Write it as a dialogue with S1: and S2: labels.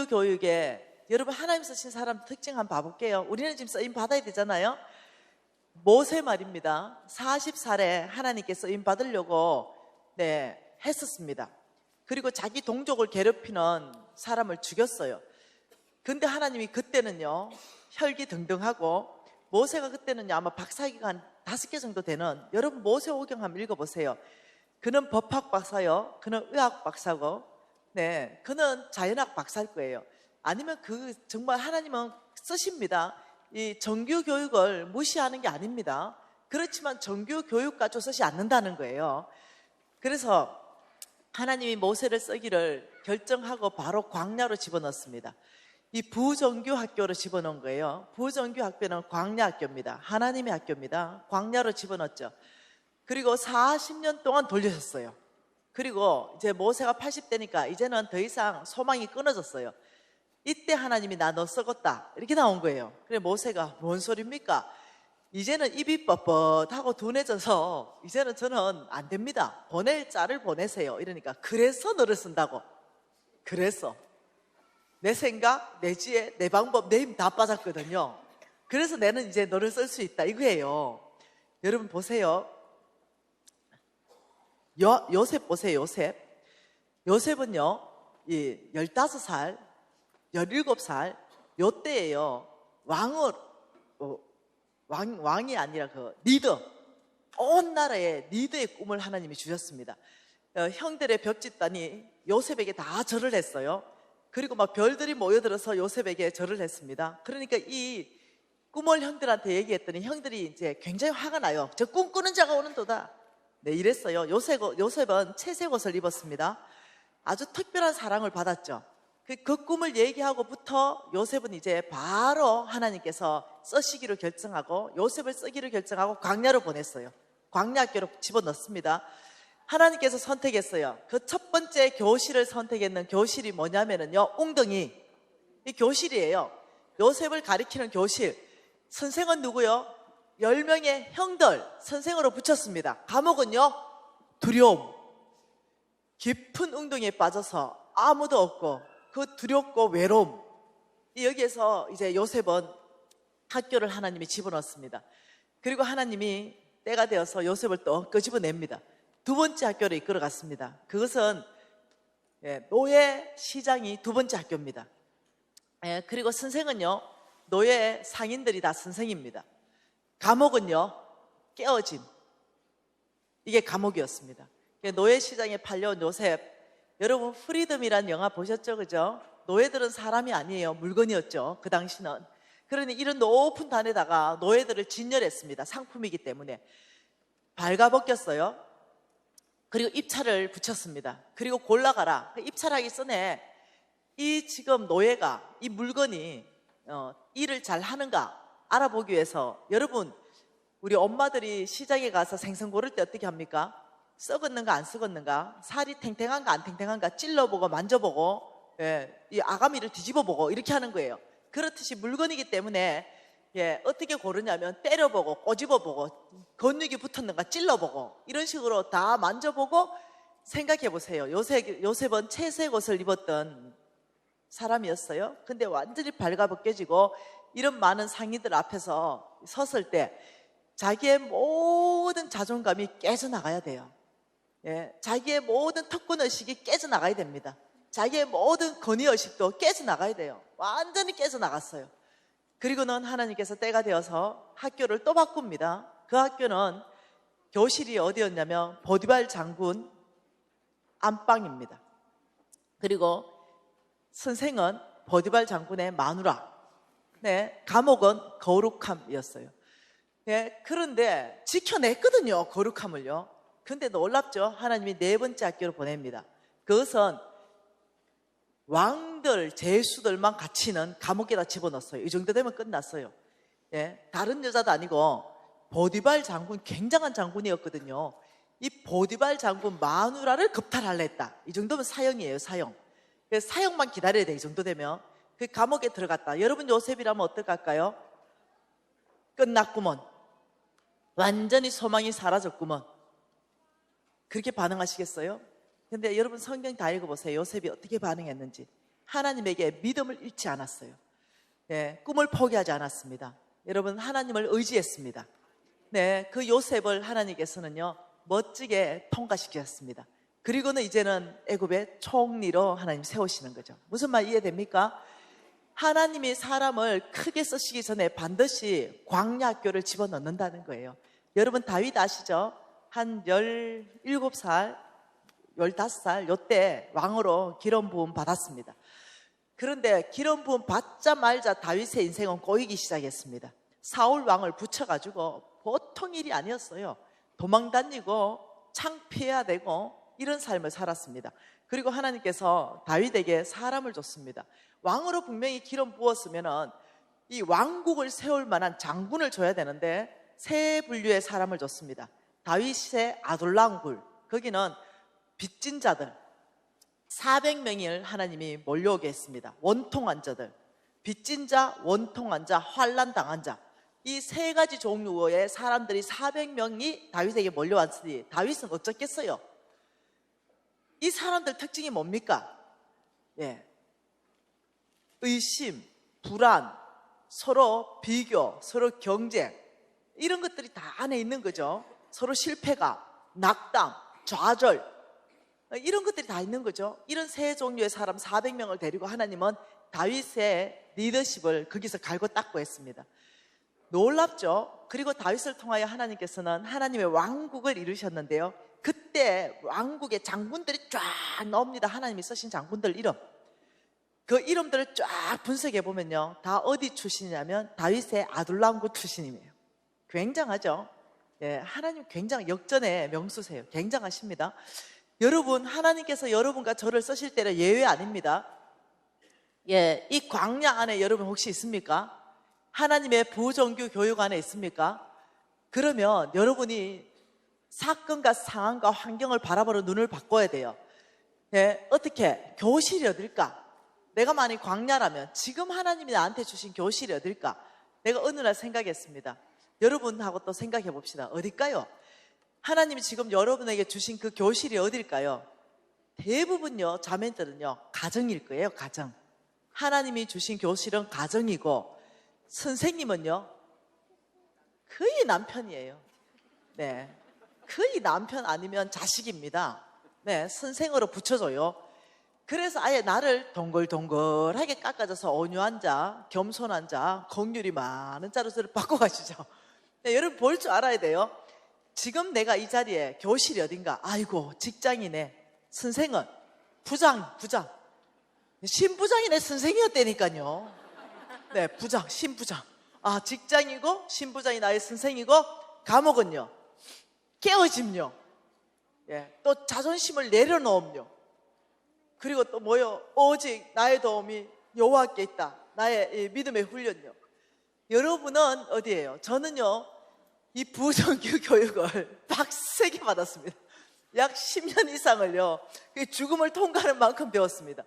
S1: 교육에 여러분 하나님 쓰신 사람 특징 한번 봐볼게요. 우리는 지금 쓰임 받아야 되잖아요. 모세 말입니다. 40살에 하나님께 쓰임 받으려고 했었습니다. 그리고 자기 동족을 괴롭히는 사람을 죽였어요. 근데 하나님이 그때는요 혈기등등하고, 모세가 그때는요 아마 박사기가 한 5개 정도 되는, 여러분 모세오경 한번 읽어보세요. 그는 법학 박사요, 그는 의학 박사고, 그는 자연학 박사일 거예요. 아니면 정말 하나님은 쓰십니다. 이 정규 교육을 무시하는 게 아닙니다. 그렇지만 정규 교육 가지고 쓰지 않는다는 거예요. 그래서 하나님이 모세를 쓰기를 결정하고 바로 광야로 집어넣습니다. 이 부정규 학교로 집어넣은 거예요. 부정규 학교는 광야 학교입니다. 하나님의 학교입니다. 광야로 집어넣었죠. 그리고 40년 동안 돌려줬어요. 그리고 이제 모세가 80대니까 이제는 더 이상 소망이 끊어졌어요. 이때 하나님이 나 너 썩었다 이렇게 나온 거예요. 그래 모세가 뭔 소리입니까? 이제는 입이 뻣뻣하고 둔해져서 이제는 저는 안 됩니다. 보낼 자를 보내세요. 이러니까 그래서 너를 쓴다고. 그래서 내 생각, 내 지혜, 내 방법, 내 힘 다 빠졌거든요. 그래서 나는 이제 너를 쓸 수 있다 이거예요. 여러분 보세요. 요셉 보세요. 요셉은요 15살 17살 요때예요. 왕이 아니라 리더, 온 나라의 리더의 꿈을 하나님이 주셨습니다. 형들의 벽짓단이 요셉에게 다 절을 했어요. 그리고 막 별들이 모여들어서 요셉에게 절을 했습니다. 그러니까 이 꿈을 형들한테 얘기했더니 형들이 이제 굉장히 화가 나요. 저 꿈꾸는 자가 오는도다. 이랬어요. 요셉은 채색 옷을 입었습니다. 아주 특별한 사랑을 받았죠. 그 꿈을 얘기하고부터 요셉은 이제 바로 하나님께서 쓰시기로 결정하고, 요셉을 쓰기로 결정하고 광야로 보냈어요. 광야학교로 집어넣습니다. 하나님께서 선택했어요. 그 첫 번째 교실을 선택했는 교실이 뭐냐면요 웅덩이, 이 교실이에요. 요셉을 가리키는 교실. 선생은 누구요? 10명의 형들 선생으로 붙였습니다. 과목은요 두려움. 깊은 웅덩이에 빠져서 아무도 없고 그 두렵고 외로움, 여기에서 이제 요셉은 학교를 하나님이 집어넣습니다. 그리고 하나님이 때가 되어서 요셉을 또 끄집어냅니다. 두 번째 학교로 이끌어갔습니다. 그것은 노예 시장이 두 번째 학교입니다. 그리고 선생은요 노예 상인들이 다 선생입니다. 감옥은요 깨어짐, 이게 감옥이었습니다. 노예 시장에 팔려온 요셉, 여러분 프리덤이란 영화 보셨죠? 그죠? 노예들은 사람이 아니에요. 물건이었죠. 그 당시는. 그러니 이런 높은 단에다가 노예들을 진열했습니다. 상품이기 때문에. 발가벗겼어요. 그리고 입찰을 붙였습니다. 그리고 골라가라. 입찰하기 전에 이 지금 노예가, 이 물건이 일을 잘 하는가 알아보기 위해서, 여러분 우리 엄마들이 시장에 가서 생선 고를 때 어떻게 합니까? 썩었는가 안 썩었는가, 살이 탱탱한가 안 탱탱한가 찔러보고 만져보고, 이 아가미를 뒤집어보고 이렇게 하는 거예요. 그렇듯이 물건이기 때문에 어떻게 고르냐면 때려보고 꼬집어보고 근육이 붙었는가 찔러보고 이런 식으로 다 만져보고. 생각해보세요. 요셉은 채색 옷을 입었던 사람이었어요. 근데 완전히 발가벗겨지고 이런 많은 상인들 앞에서 섰을 때 자기의 모든 자존감이 깨져나가야 돼요. 자기의 모든 특권의식이 깨져나가야 됩니다. 자기의 모든 권위의식도 깨져나가야 돼요. 완전히 깨져나갔어요. 그리고는 하나님께서 때가 되어서 학교를 또 바꿉니다. 그 학교는 교실이 어디였냐면 보디발 장군 안방입니다. 그리고 선생은 보디발 장군의 마누라, 감옥은 거룩함이었어요. 그런데 지켜냈거든요, 거룩함을요. 근데 놀랍죠? 하나님이 네 번째 학교로 보냅니다. 그것은 왕들, 제수들만 갇히는 감옥에다 집어넣었어요. 이 정도 되면 끝났어요. 다른 여자도 아니고 보디발 장군, 굉장한 장군이었거든요. 이 보디발 장군 마누라를 겁탈하려 했다. 이 정도면 사형이에요, 사형. 그래서 사형만 기다려야 돼, 이 정도 되면. 그 감옥에 들어갔다. 여러분 요셉이라면 어떡할까요? 끝났구먼. 완전히 소망이 사라졌구먼. 그렇게 반응하시겠어요? 근데 여러분 성경 다 읽어보세요. 요셉이 어떻게 반응했는지. 하나님에게 믿음을 잃지 않았어요. 네, 꿈을 포기하지 않았습니다. 여러분, 하나님을 의지했습니다. 네, 그 요셉을 하나님께서는요 멋지게 통과시켰습니다. 그리고는 이제는 애굽의 총리로 하나님 세우시는 거죠. 무슨 말 이해됩니까? 하나님이 사람을 크게 쓰시기 전에 반드시 광야학교를 집어넣는다는 거예요. 여러분, 다윗 아시죠? 한 17살, 15살 요때 왕으로 기름 부음 받았습니다. 그런데 기름 부음 받자마자 다윗의 인생은 꼬이기 시작했습니다. 사울 왕을 붙여가지고 보통 일이 아니었어요. 도망다니고 창피해야 되고 이런 삶을 살았습니다. 그리고 하나님께서 다윗에게 사람을 줬습니다. 왕으로 분명히 기름 부었으면은 이 왕국을 세울 만한 장군을 줘야 되는데 세 분류의 사람을 줬습니다. 다윗의 아둘람 굴, 거기는 빚진 자들 400명을 하나님이 몰려오게 했습니다. 원통한 자들, 빚진 자, 원통한 자, 환난 당한 자, 이 세 가지 종류의 사람들이 400명이 다윗에게 몰려왔으니 다윗은 어쩌겠어요? 이 사람들 특징이 뭡니까? 예, 의심, 불안, 서로 비교, 서로 경쟁, 이런 것들이 다 안에 있는 거죠. 서로 실패감, 낙담, 좌절, 이런 것들이 다 있는 거죠. 이런 세 종류의 사람 400명을 데리고 하나님은 다윗의 리더십을 거기서 갈고 닦고 했습니다. 놀랍죠? 그리고 다윗을 통하여 하나님께서는 하나님의 왕국을 이루셨는데요, 그때 왕국의 장군들이 쫙 나옵니다. 하나님이 쓰신 장군들 이름, 그 이름들을 쫙 분석해 보면요, 다 어디 출신이냐면 다윗의 아둘람군 출신이에요. 굉장하죠? 예, 하나님 굉장히 역전의 명수세요. 굉장하십니다. 여러분, 하나님께서 여러분과 저를 쓰실 때는 예외 아닙니다. 예, 이 광야 안에 여러분 혹시 있습니까? 하나님의 부정규 교육 안에 있습니까? 그러면 여러분이 사건과 상황과 환경을 바라보는 눈을 바꿔야 돼요. 예, 어떻게? 교실이 어딜까? 내가 만약 광야라면 지금 하나님이 나한테 주신 교실이 어딜까? 내가 어느 날 생각했습니다. 여러분하고 또 생각해 봅시다. 어딜까요? 하나님이 지금 여러분에게 주신 그 교실이 어딜까요? 대부분요, 자매들은요, 가정일 거예요. 가정. 하나님이 주신 교실은 가정이고, 선생님은요 거의 남편이에요. 네, 거의 남편 아니면 자식입니다. 네, 선생으로 붙여줘요. 그래서 아예 나를 동글동글하게 깎아줘서 온유한 자, 겸손한 자, 긍휼이 많은 자로 저를 바꿔가시죠. 네, 여러분 볼 줄 알아야 돼요. 지금 내가 이 자리에 교실이 어딘가? 아이고, 직장이네. 선생은 부장 신부장이네. 선생이었다니까요. 네, 부장, 신부장. 아, 직장이고 신부장이 나의 선생이고, 감옥은요 깨어짐요. 예, 또 자존심을 내려놓음요. 그리고 또 뭐요? 오직 나의 도움이 여호와께 있다. 나의 믿음의 훈련요. 여러분은 어디예요? 저는요 이 부정규 교육을 빡세게 받았습니다. 약 10년 이상을요 죽음을 통과하는 만큼 배웠습니다.